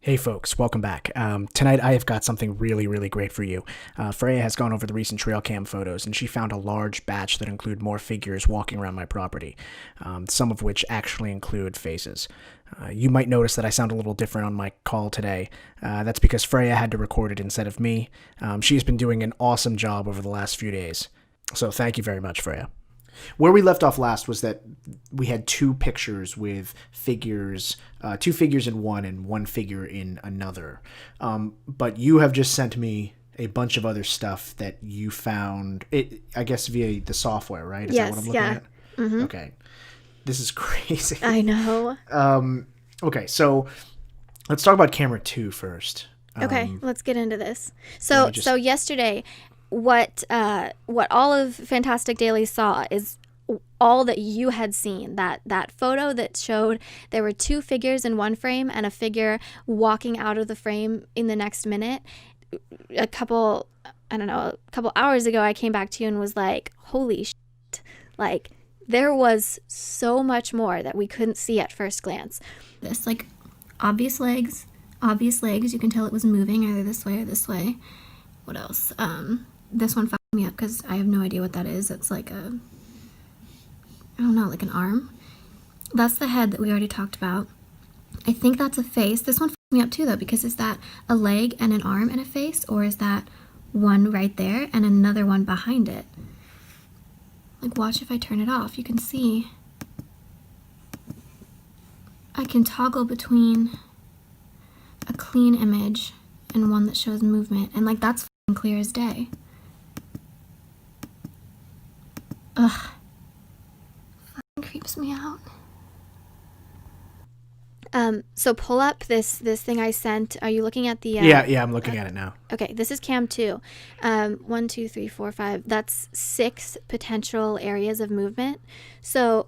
Hey folks, welcome back. Tonight I have got something really, really great for you. Freya has gone over the recent trail cam photos and she found a large batch that include more figures walking around my property, some of which actually include faces. You might notice that I sound a little different on my call today. That's because Freya had to record it instead of me. She's been doing an awesome job over the last few days. So thank you very much, Freya. Where we left off last was that we had two pictures with figures, two figures in one and one figure in another. But you have just sent me a bunch of other stuff that you found, I guess, via the software, right? Is that what I'm looking at? Mm-hmm. Okay. This is crazy. I know. Okay, so let's talk about camera 2 first. Okay, let's get into this. So yesterday, what all of Fantastic Daily saw is all that you had seen. That photo that showed there were two figures in one frame and a figure walking out of the frame in the next minute. A couple hours ago, I came back to you and was like, holy shit. Like, there was so much more that we couldn't see at first glance. This, like, obvious legs. You can tell it was moving either this way or this way. What else? This one fucked me up because I have no idea what that is. It's like I don't know, like an arm. That's the head that we already talked about. I think that's a face. This one fucked me up too, though, because is that a leg and an arm and a face, or is that one right there and another one behind it? Like, watch if I turn it off. You can see I can toggle between a clean image and one that shows movement, and like that's fucking clear as day. Ugh. Fucking creeps me out. So pull up this thing I sent. Are you looking at the Yeah, I'm looking at it now. Okay, this is cam 2. 1, 2, 3, 4, 5. That's 6 potential areas of movement. So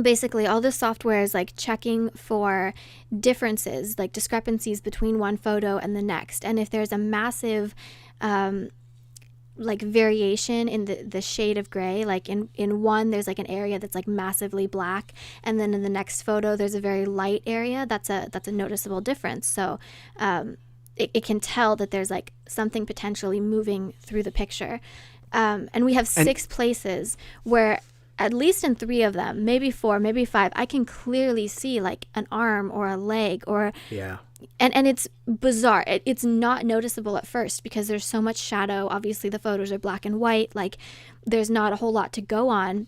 basically all this software is like checking for differences, like discrepancies between one photo and the next. And if there's a massive like variation in the shade of gray, like in one there's like an area that's like massively black, and then in the next photo there's a very light area, that's a noticeable difference. So it can tell that there's like something potentially moving through the picture. And we have 6 places where at least in 3 of them, maybe 4, maybe 5, I can clearly see like an arm or a leg or and it's bizarre. It's not noticeable at first because there's so much shadow. Obviously the photos are black and white, like there's not a whole lot to go on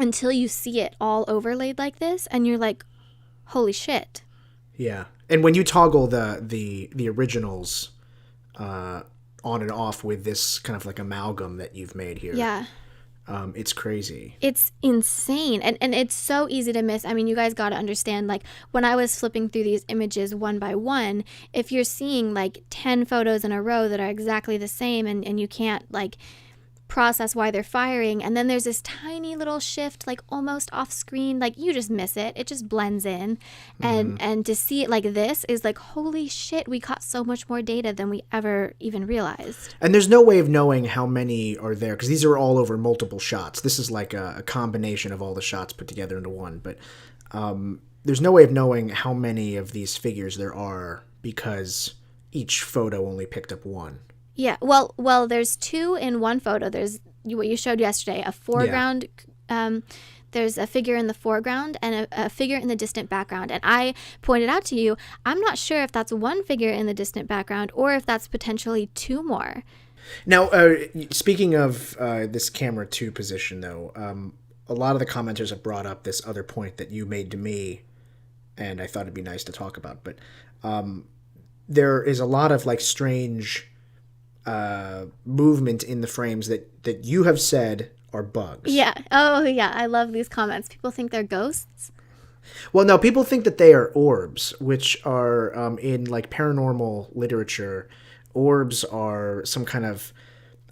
until you see it all overlaid like this and you're like, holy shit. Yeah. And when you toggle the originals on and off with this kind of like amalgam that you've made here. Yeah. It's crazy. It's insane. And it's so easy to miss. I mean, you guys got to understand, like, when I was flipping through these images one by one, if you're seeing, like, 10 photos in a row that are exactly the same and you can't, like, process why they're firing, and then there's this tiny little shift, like, almost off screen, like, you just miss it. It just blends in. And to see it like this is like, holy shit, we caught so much more data than we ever even realized. And there's no way of knowing how many are there, because these are all over multiple shots. This is like a combination of all the shots put together into one. But there's no way of knowing how many of these figures there are because each photo only picked up one. Yeah, well, there's 2 in one photo. There's what you showed yesterday, a foreground. There's a figure in the foreground and a figure in the distant background. And I pointed out to you, I'm not sure if that's one figure in the distant background or if that's potentially 2 more. Now, speaking of this camera 2 position, though, a lot of the commenters have brought up this other point that you made to me, and I thought it'd be nice to talk about. But there is a lot of like strange movement in the frames that you have said are bugs. Yeah. Oh, yeah. I love these comments. People think they're ghosts. Well, no, people think that they are orbs, which are in like paranormal literature. Orbs are some kind of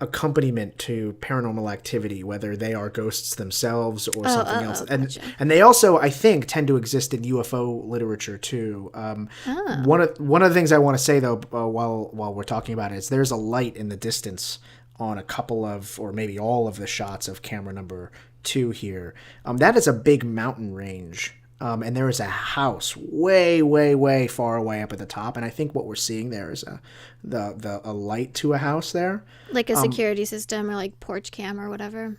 accompaniment to paranormal activity, whether they are ghosts themselves or something else. Gotcha. And they also, I think, tend to exist in UFO literature too. One of the things I want to say though, while we're talking about it, is there's a light in the distance on a couple of, or maybe all of the shots of camera number 2 here. That is a big mountain range and there is a house way, way, way far away up at the top. And I think what we're seeing there is a light to a house there. Like a security system or like porch cam or whatever.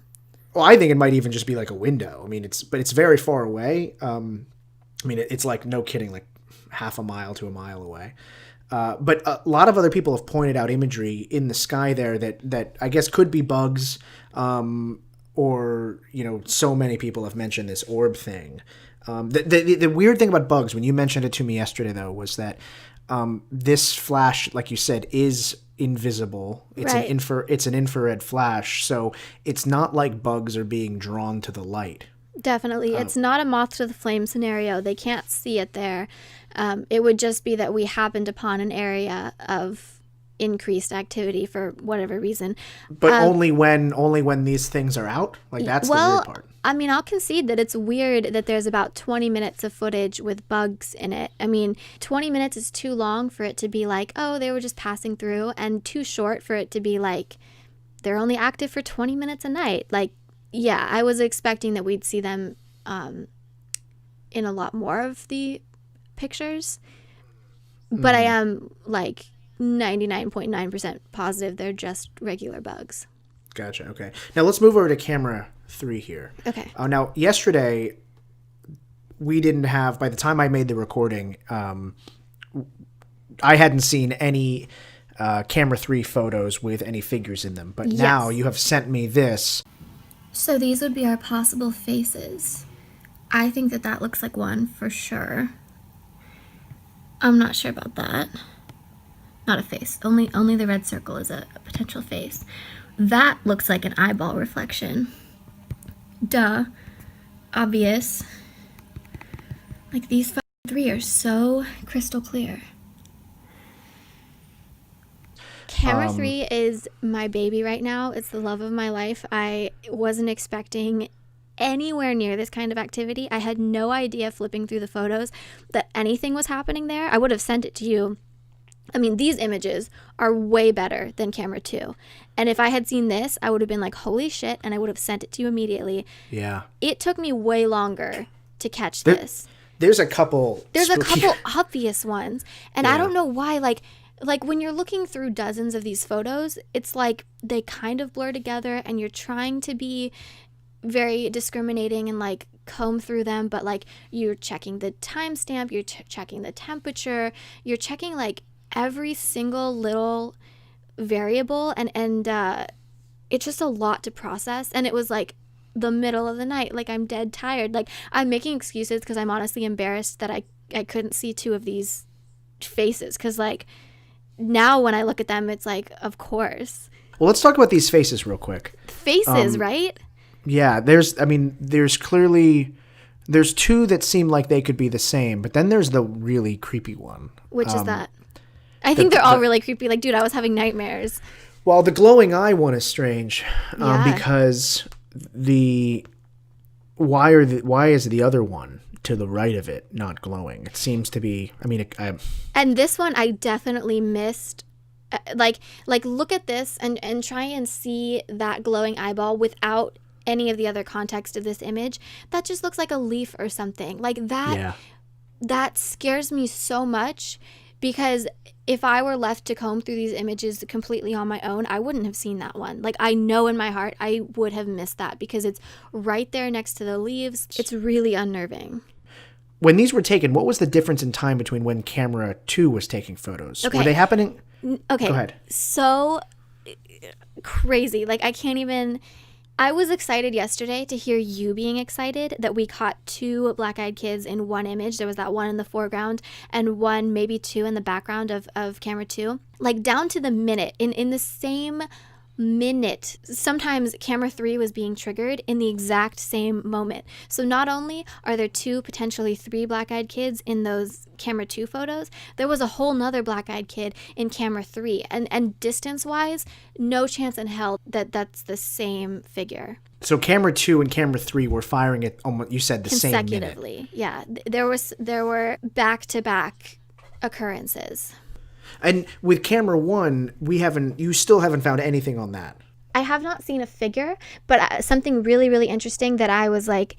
Well, I think it might even just be like a window. I mean, it's very far away. I mean, it's like, no kidding, like half a mile to a mile away. But a lot of other people have pointed out imagery in the sky there that I guess could be bugs, or, so many people have mentioned this orb thing. The weird thing about bugs, when you mentioned it to me yesterday, though, was that this flash, like you said, is invisible. It's Right. it's an infrared flash, so it's not like bugs are being drawn to the light. Definitely. It's not a moth to the flame scenario. They can't see it there. It would just be that we happened upon an area of increased activity for whatever reason. But only when these things are out? Like, that's the weird part. I mean, I'll concede that it's weird that there's about 20 minutes of footage with bugs in it. I mean, 20 minutes is too long for it to be like, oh, they were just passing through, and too short for it to be like, they're only active for 20 minutes a night. Like, yeah, I was expecting that we'd see them in a lot more of the pictures. But I am like 99.9% positive they're just regular bugs. Gotcha. Okay. Now let's move over to camera 3 here. Okay. Now, yesterday, we didn't have, by the time I made the recording, I hadn't seen any camera 3 photos with any figures in them. But now you have sent me this. So these would be our possible faces. I think that looks like one for sure. I'm not sure about that. Not a face. Only the red circle is a potential face. That looks like an eyeball reflection. Duh. Obvious. Like, these 3 are so crystal clear. Camera 3 is my baby right now. It's the love of my life. I wasn't expecting anywhere near this kind of activity. I had no idea flipping through the photos that anything was happening there. I would have sent it to you. I mean, these images are way better than camera 2. And if I had seen this, I would have been like, holy shit, and I would have sent it to you immediately. Yeah. It took me way longer to catch this. There's a couple Obvious ones. And I don't know why, like when you're looking through dozens of these photos, it's like they kind of blur together and you're trying to be very discriminating and like comb through them, but like you're checking the timestamp, you're checking the temperature, you're checking like every single little variable, and it's just a lot to process. And it was like the middle of the night, like I'm dead tired, like I'm making excuses because I'm honestly embarrassed that I couldn't see 2 of these faces, because like now when I look at them, it's like, of course. Well, let's talk about these faces real quick. Faces, right? Yeah, there's 2 that seem like they could be the same, but then there's the really creepy one. Which is that? I think they're all really creepy. Like, dude, I was having nightmares. Well, the glowing eye one is strange, Yeah. because why is the other one to the right of it not glowing? It seems to be. I mean, And this one I definitely missed. Like look at this and try and see that glowing eyeball without any of the other context of this image. That just looks like a leaf or something. Like that. Yeah. That scares me so much, because if I were left to comb through these images completely on my own, I wouldn't have seen that one. Like, I know in my heart I would have missed that because it's right there next to the leaves. It's really unnerving. When these were taken, what was the difference in time between when camera 2 was taking photos? Okay. Were they happening? Okay. Go ahead. So crazy. Like, I can't even. I was excited yesterday to hear you being excited that we caught 2 black-eyed kids in one image. There was that one in the foreground and one, maybe 2 in the background of camera 2. Like, down to the minute, in the same minute, sometimes camera 3 was being triggered in the exact same moment. So not only are there 2, potentially 3 black-eyed kids in those camera 2 photos, there was a whole nother black-eyed kid in camera 3, and distance-wise, no chance in hell that that's the same figure. So camera 2 and camera 3 were firing at almost, you said, the same minute. Consecutively. Yeah, there were back-to-back occurrences. And with camera 1, you still haven't found anything on that. I have not seen a figure, but something really, really interesting that I was like,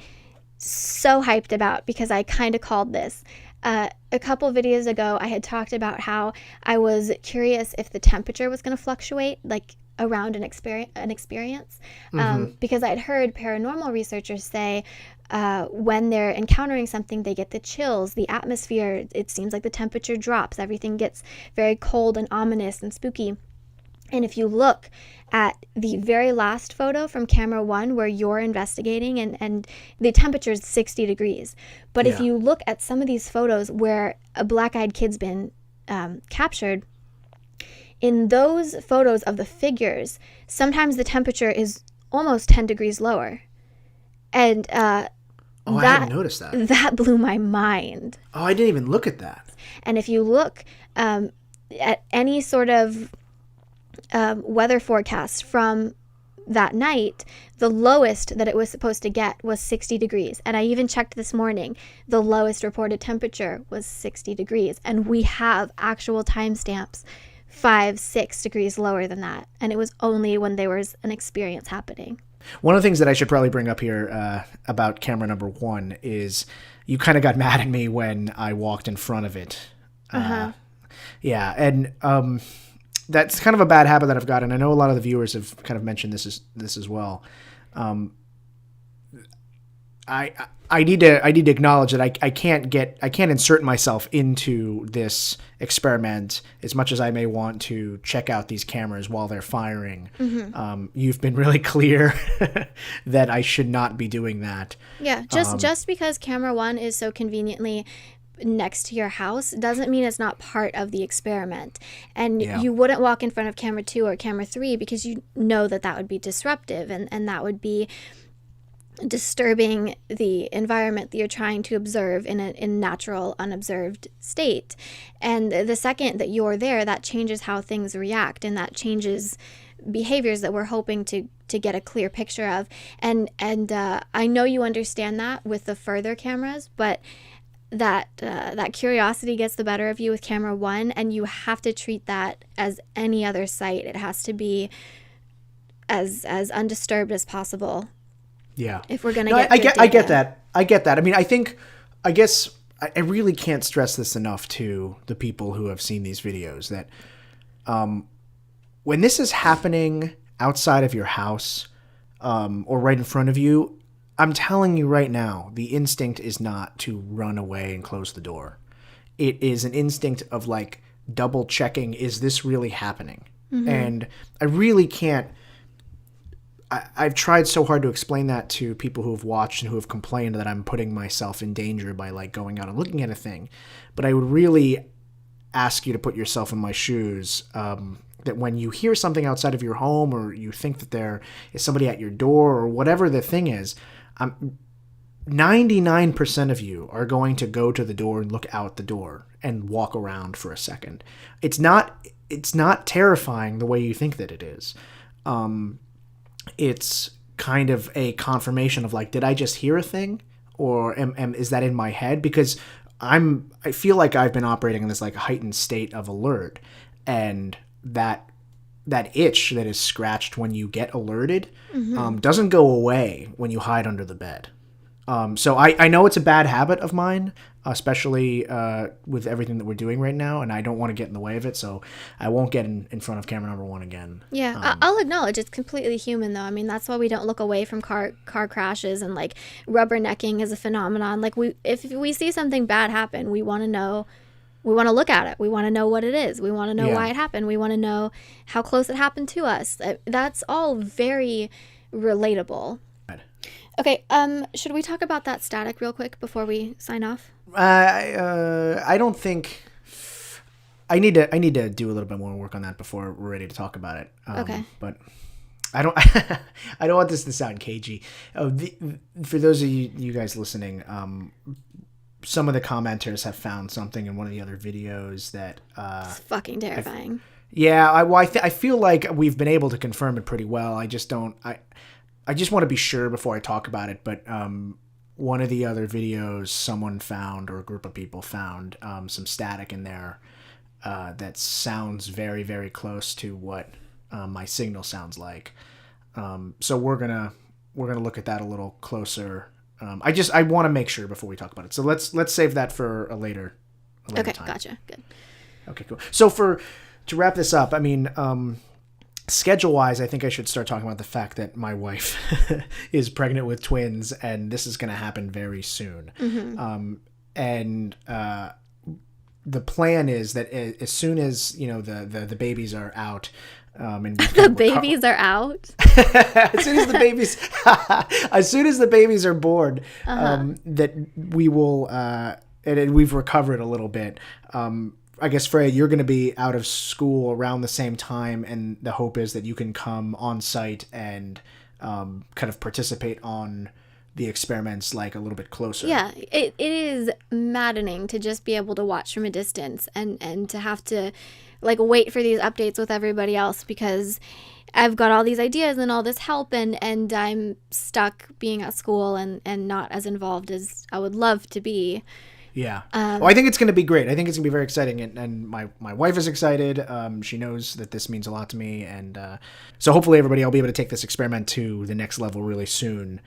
so hyped about because I kind of called this. A couple videos ago, I had talked about how I was curious if the temperature was going to fluctuate, like around an experience, because I'd heard paranormal researchers say when they're encountering something, they get the chills, the atmosphere, it seems like the temperature drops, everything gets very cold and ominous and spooky. And if you look at the very last photo from camera 1 where you're investigating and the temperature is 60 degrees. But if you look at some of these photos where a black-eyed kid's been captured, in those photos of the figures, sometimes the temperature is almost 10 degrees lower. And I hadn't noticed that. That blew my mind. Oh, I didn't even look at that. And if you look at any sort of weather forecast from that night, the lowest that it was supposed to get was 60 degrees. And I even checked this morning, the lowest reported temperature was 60 degrees. And we have actual timestamps 5-6 degrees lower than that. And it was only when there was an experience happening. One of the things that I should probably bring up here about camera number 1 is you kind of got mad at me when I walked in front of it. Yeah, and that's kind of a bad habit that I've got, and I know a lot of the viewers have kind of mentioned this as well. I need to acknowledge that I can't insert myself into this experiment as much as I may want to check out these cameras while they're firing. You've been really clear that I should not be doing that. Yeah, just because camera 1 is so conveniently next to your house doesn't mean it's not part of the experiment. And you wouldn't walk in front of camera 2 or camera 3 because you know that would be disruptive and that would be disturbing the environment that you're trying to observe in a natural, unobserved state. And the second that you're there, that changes how things react, and that changes behaviors that we're hoping to get a clear picture of. And I know you understand that with the further cameras, but that curiosity gets the better of you with camera 1, and you have to treat that as any other site. It has to be as undisturbed as possible. Yeah. If we're gonna I get that. I mean, I guess I really can't stress this enough to the people who have seen these videos that when this is happening outside of your house or right in front of you, I'm telling you right now, the instinct is not to run away and close the door. It is an instinct of like double checking, is this really happening? And I really can't. I've tried so hard to explain that to people who have watched and who have complained that I'm putting myself in danger by like going out and looking at a thing. But I would really ask you to put yourself in my shoes, that when you hear something outside of your home or you think that there is somebody at your door or whatever the thing is, 99% of you are going to go to the door and look out the door and walk around for a second. It's not terrifying the way you think that it is. It's kind of a confirmation of like, did I just hear a thing, or is that in my head? Because I feel like I've been operating in this like heightened state of alert, and that itch that is scratched when you get alerted doesn't go away when you hide under the bed. So I know it's a bad habit of mine, especially with everything that we're doing right now, and I don't want to get in the way of it, so I won't get in front of camera number 1 again. Yeah, I'll acknowledge it's completely human, though. I mean, that's why we don't look away from car crashes, and like rubbernecking is a phenomenon. Like if we see something bad happen, we want to know. We want to look at it. We want to know what it is. We want to know why it happened. We want to know how close it happened to us. That's all very relatable. Okay, should we talk about that static real quick before we sign off? I don't think I need to do a little bit more work on that before we're ready to talk about it. Okay. But I don't I don't want this to sound cagey. For those of you guys listening, some of the commenters have found something in one of the other videos that it's fucking terrifying. I feel like we've been able to confirm it pretty well. I just want to be sure before I talk about it, but one of the other videos someone found, or a group of people found, some static in there that sounds very, very close to what my signal sounds like. So we're gonna look at that a little closer I want to make sure before we talk about it. So let's save that for a later Okay, time. gotcha. Good. Okay, cool. So to wrap this up, I mean, schedule-wise, I think I should start talking about the fact that my wife is pregnant with twins, and this is going to happen very soon. The plan is that as soon as the babies are out, and The babies are out. as soon as the babies are born, that we will, and we've recovered a little bit. I guess, Freya, you're going to be out of school around the same time, and the hope is that you can come on site and kind of participate on the experiments like a little bit closer. Yeah, it is maddening to just be able to watch from a distance and to have to like wait for these updates with everybody else, because I've got all these ideas and all this help, and I'm stuck being at school and not as involved as I would love to be. Yeah. Well, I think it's going to be great. I think it's going to be very exciting. And my wife is excited. She knows that this means a lot to me. And so hopefully everybody, I'll be able to take this experiment to the next level really soon.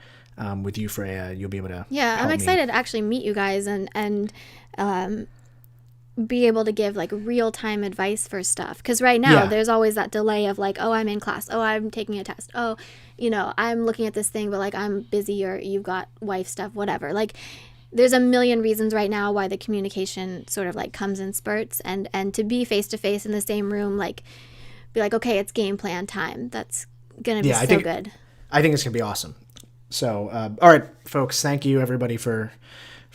With you, Freya, you'll be able to I'm excited to actually meet you guys and be able to give like real-time advice for stuff. Because right now there's always that delay of like, oh, I'm in class. Oh, I'm taking a test. Oh, I'm looking at this thing, but like I'm busy, or you've got wife stuff, whatever. Like, there's a million reasons right now why the communication sort of like comes in spurts, and to be face to face in the same room, like be like, okay, it's game plan time. That's going to be good. I think it's going to be awesome. So, all right, folks, thank you everybody for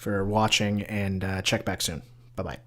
watching, and check back soon. Bye-bye.